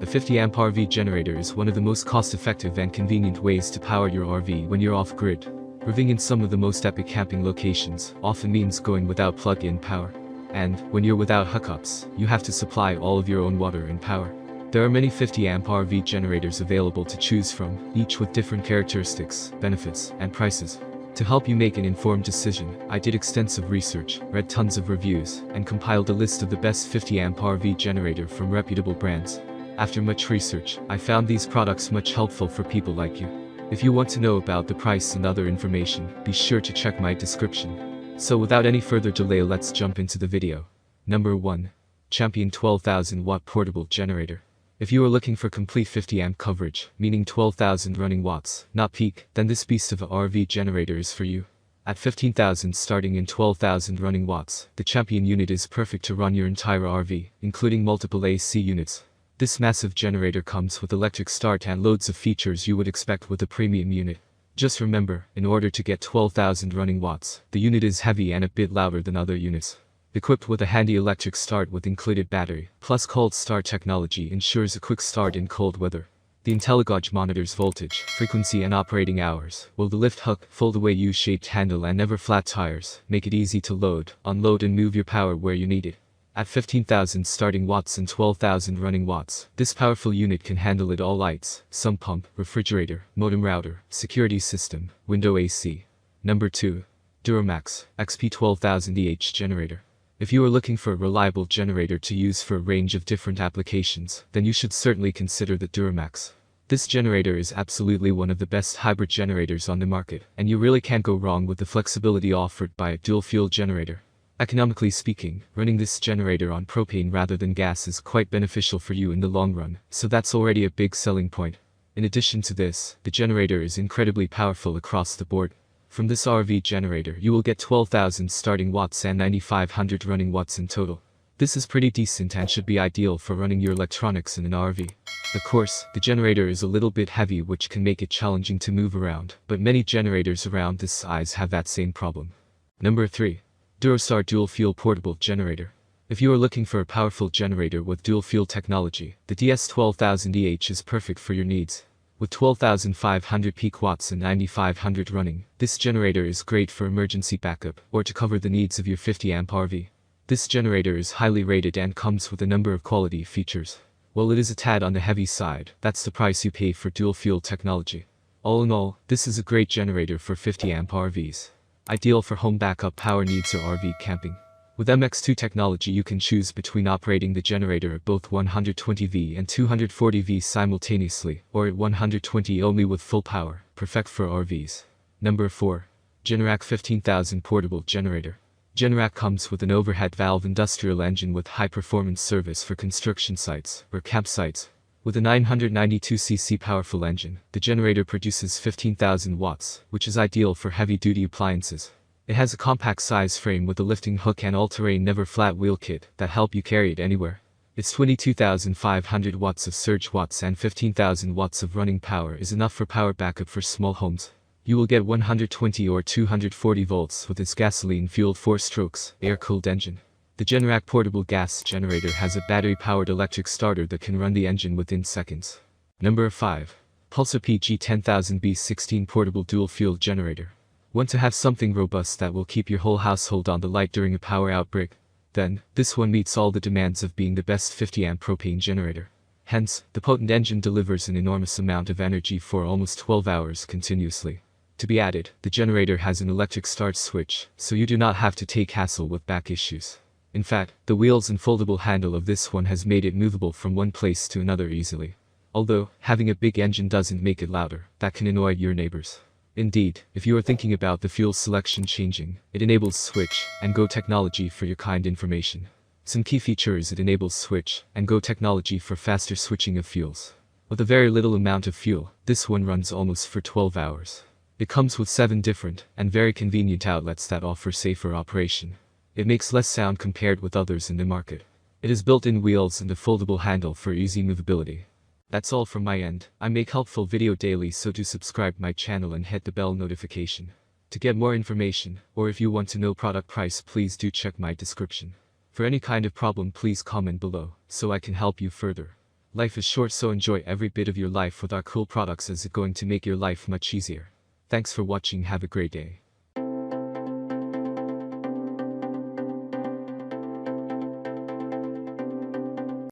The 50 amp RV generator is one of the most cost-effective and convenient ways to power your RV when you're off-grid. Living in some of the most epic camping locations often means going without plug-in power. And, when you're without hookups, you have to supply all of your own water and power. There are many 50 amp RV generators available to choose from, each with different characteristics, benefits, and prices. To help you make an informed decision, I did extensive research, read tons of reviews, and compiled a list of the best 50 amp RV generator from reputable brands. After much research, I found these products much helpful for people like you. If you want to know about the price and other information, be sure to check my description. So without any further delay, let's jump into the video. Number 1. Champion 12,000 watt portable generator. If you are looking for complete 50 amp coverage, meaning 12,000 running watts, not peak, then this beast of a RV generator is for you. At 15,000 starting in 12,000 running watts, the Champion unit is perfect to run your entire RV, including multiple AC units. This massive generator comes with electric start and loads of features you would expect with a premium unit. Just remember, in order to get 12,000 running watts, the unit is heavy and a bit louder than other units. Equipped with a handy electric start with included battery, plus cold start technology ensures a quick start in cold weather. The IntelliGauge monitors voltage, frequency and operating hours, while the lift hook, fold-away U-shaped handle and never flat tires make it easy to load, unload and move your power where you need it. At 15,000 starting watts and 12,000 running watts, this powerful unit can handle it all: lights, sump pump, refrigerator, modem router, security system, window AC. Number 2. Duramax XP12000EH generator. If you are looking for a reliable generator to use for a range of different applications, then you should certainly consider the Duramax. This generator is absolutely one of the best hybrid generators on the market, and you really can't go wrong with the flexibility offered by a dual-fuel generator. Economically speaking, running this generator on propane rather than gas is quite beneficial for you in the long run, so that's already a big selling point. In addition to this, the generator is incredibly powerful across the board. From this RV generator you will get 12,000 starting watts and 9,500 running watts in total. This is pretty decent and should be ideal for running your electronics in an RV. Of course, the generator is a little bit heavy, which can make it challenging to move around, but many generators around this size have that same problem. Number 3. Durastar Dual Fuel Portable Generator. If you are looking for a powerful generator with dual fuel technology, the DS12000EH is perfect for your needs. With 12,500 peak watts and 9,500 running, this generator is great for emergency backup, or to cover the needs of your 50 amp RV. This generator is highly rated and comes with a number of quality features. While it is a tad on the heavy side, that's the price you pay for dual fuel technology. All in all, this is a great generator for 50 amp RVs. Ideal for home backup power needs or RV camping. With MX2 technology you can choose between operating the generator at both 120V and 240V simultaneously, or at 120 only with full power, perfect for RVs. Number 4. Generac 15,000 Portable Generator. Generac comes with an overhead valve industrial engine with high-performance service for construction sites or campsites. With a 992cc powerful engine, the generator produces 15,000 watts, which is ideal for heavy-duty appliances. It has a compact size frame with a lifting hook and all-terrain never flat wheel kit that help you carry it anywhere. Its 22,500 watts of surge watts and 15,000 watts of running power is enough for power backup for small homes. You will get 120 or 240 volts with its gasoline-fueled 4-strokes, air-cooled engine. The Generac portable gas generator has a battery-powered electric starter that can run the engine within seconds. Number 5. Pulsar PG10000B16 Portable Dual Fuel Generator. Want to have something robust that will keep your whole household on the light during a power outbreak? Then, this one meets all the demands of being the best 50 amp propane generator. Hence, the potent engine delivers an enormous amount of energy for almost 12 hours continuously. To be added, the generator has an electric start switch, so you do not have to take hassle with back issues. In fact, the wheels and foldable handle of this one has made it movable from one place to another easily. Although, having a big engine doesn't make it louder, that can annoy your neighbors. Indeed, if you are thinking about the fuel selection changing, it enables switch and go technology for your kind information. Some key features: it enables switch and go technology for faster switching of fuels. With a very little amount of fuel, this one runs almost for 12 hours. It comes with 7 different and very convenient outlets that offer safer operation. It makes less sound compared with others in the market. It has built-in wheels and a foldable handle for easy movability. That's all from my end. I make helpful video daily, so do subscribe my channel and hit the bell notification. To get more information, or if you want to know product price, please do check my description. For any kind of problem please comment below, so I can help you further. Life is short, so enjoy every bit of your life with our cool products, as it's going to make your life much easier. Thanks for watching, have a great day.